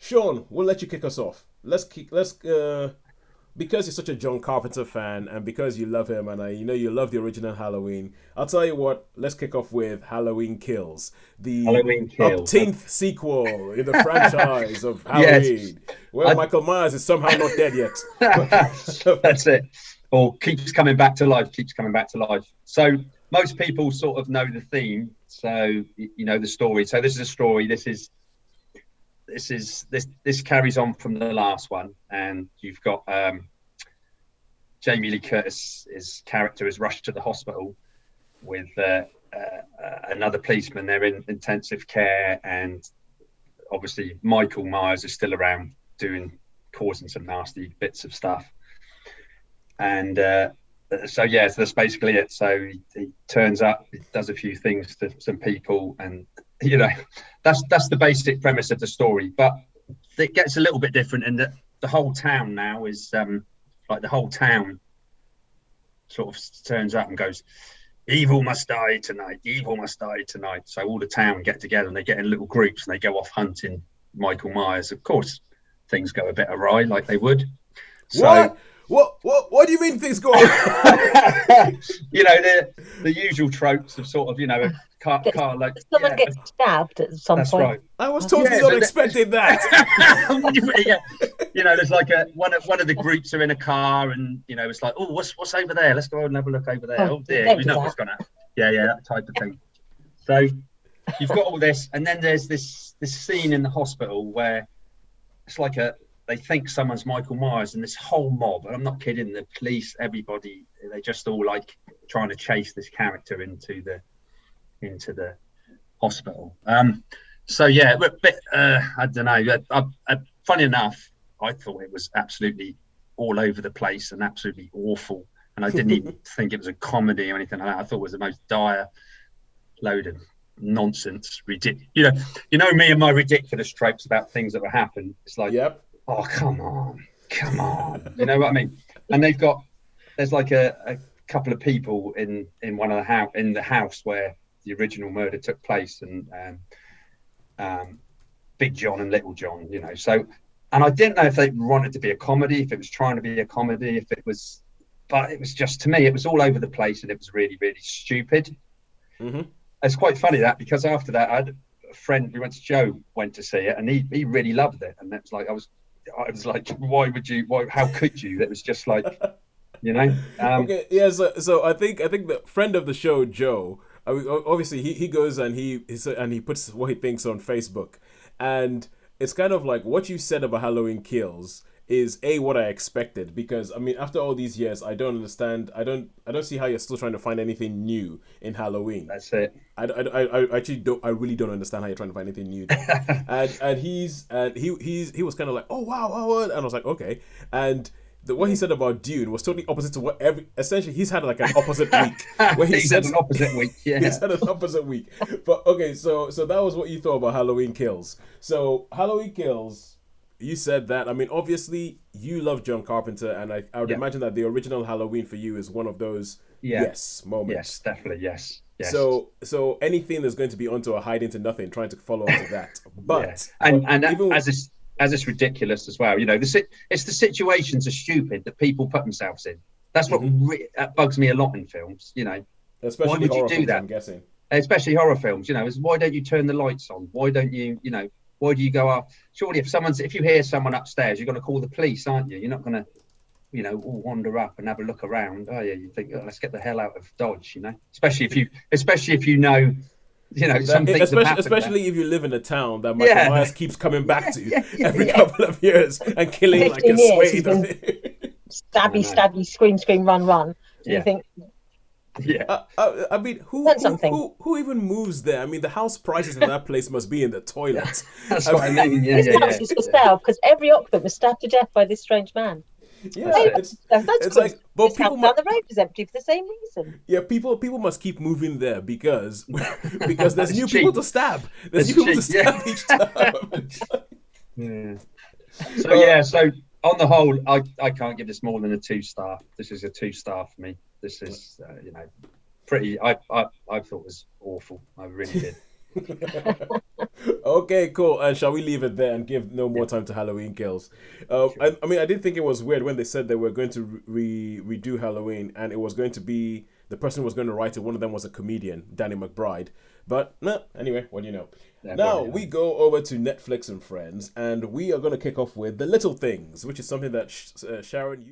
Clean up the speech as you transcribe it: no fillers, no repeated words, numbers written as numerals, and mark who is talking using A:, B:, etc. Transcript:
A: Shaun, we'll let you kick us off. Because you're such a John Carpenter fan and because you love him and you love the original Halloween, I'll tell you what, let's kick off with Halloween Kills, the
B: Halloween Kills.
A: umpteenth sequel in the franchise of
B: Yes.
A: Halloween, where Michael Myers is somehow not dead yet.
B: That's it. Or keeps coming back to life. So most people sort of know the theme. So you know the story. So this is a story. This carries on from the last one, and you've got Jamie Lee Curtis's character is rushed to the hospital with another policeman. They're in intensive care, and obviously Michael Myers is still around causing some nasty bits of stuff. And so that's basically it. So he turns up, he does a few things to some people, and that's the basic premise of the story. But it gets a little bit different in that the whole town now is like the whole town sort of turns up and goes, "Evil must die tonight. Evil must die tonight." So all the town get together and they get in little groups and they go off hunting Michael Myers. Of course, things go a bit awry, like they would.
A: So, What do you mean things go on?
B: The usual tropes of sort of a car like
C: someone gets stabbed at some
B: that's
C: point.
B: right.
A: I was totally not expecting that.
B: There's like one of the groups are in a car, and it's like, oh, what's over there? Let's go and have a look over there. Oh dear, we know what's gonna. That type of thing. So you've got all this, and then there's this scene in the hospital where it's like they think someone's Michael Myers, and this whole mob, and I'm not kidding, the police, everybody, they just all like trying to chase this character into the hospital. But I don't know. Funny enough, I thought it was absolutely all over the place and absolutely awful, and I didn't even think it was a comedy or anything like that. I thought it was the most dire load of nonsense, ridiculous. You know me and my ridiculous tropes about things that will happen. It's like,
A: yep.
B: Oh, come on. You know what I mean? And there's like a couple of people in one of the house where the original murder took place, and Big John and Little John, So, and I didn't know if they wanted to be a comedy, if it was trying to be a comedy, but it was just, to me, it was all over the place, and it was really, really stupid.
A: Mm-hmm.
B: It's quite funny that, because after that, I had a friend who went to see it, and he really loved it, and it's like I was like, how could you? It was just like,
A: Okay, yeah. So I think the friend of the show, Joe, obviously he goes and he puts what he thinks on Facebook, and it's kind of like what you said about Halloween Kills is what I expected, because I mean, after all these years, I don't understand. I don't see how you're still trying to find anything new in Halloween.
B: That's it.
A: I actually don't. I really don't understand how you're trying to find anything new. and he was kind of like, oh wow, and I was like, okay. And what he said about Dune was totally opposite to what essentially he's had like an opposite week. Where
B: he's had an opposite week. Yeah,
A: he's had an opposite week. But okay, so that was what you thought about Halloween Kills. So Halloween Kills. You said that. I mean, obviously, you love John Carpenter, and I would imagine that the original Halloween for you is one of those yes moments.
B: Yes, definitely, yes.
A: So anything that's going to be onto a hide into nothing, trying to follow onto that. But
B: even as it's ridiculous as well. It's the situations are stupid that people put themselves in. That's what that bugs me a lot in films.
A: Especially
B: why would
A: horror
B: you do
A: films,
B: that?
A: I'm guessing.
B: Especially horror films. Is why don't you turn the lights on? Why don't you? Why do you go up? Surely, if you hear someone upstairs, you're going to call the police, aren't you? You're not going to, all wander up and have a look around, are you? You think, let's get the hell out of Dodge, Especially if you know, some things
A: especially if you live in a town that Michael Myers keeps coming back to every couple of years and killing like a swathe of it.
C: Stabby, scream, run. You think.
B: Yeah,
A: I mean, who even moves there? I mean, the house prices in that place must be in the toilet.
B: That's what I mean.
C: This house is for sale because every occupant was stabbed to death by this strange man.
A: Yeah, it's like, but people
C: down the road was empty for the same reason.
A: Yeah, people must keep moving there because there's new people to stab. There's new people to stab each time.
B: So on the whole, I can't give this more than a 2-star. This is a 2-star for me. This is, pretty. I thought it was awful. I really did.
A: Okay, cool. And shall we leave it there and give no more time to Halloween Kills? I mean, I did think it was weird when they said they were going to redo Halloween, and it was going to be the person who was going to write it. One of them was a comedian, Danny McBride. But nah, anyway, what do you know?
B: Yeah,
A: Now
B: well, yeah.
A: we go over to Netflix and Friends, and we are going to kick off with The Little Things, which is something that Sharon.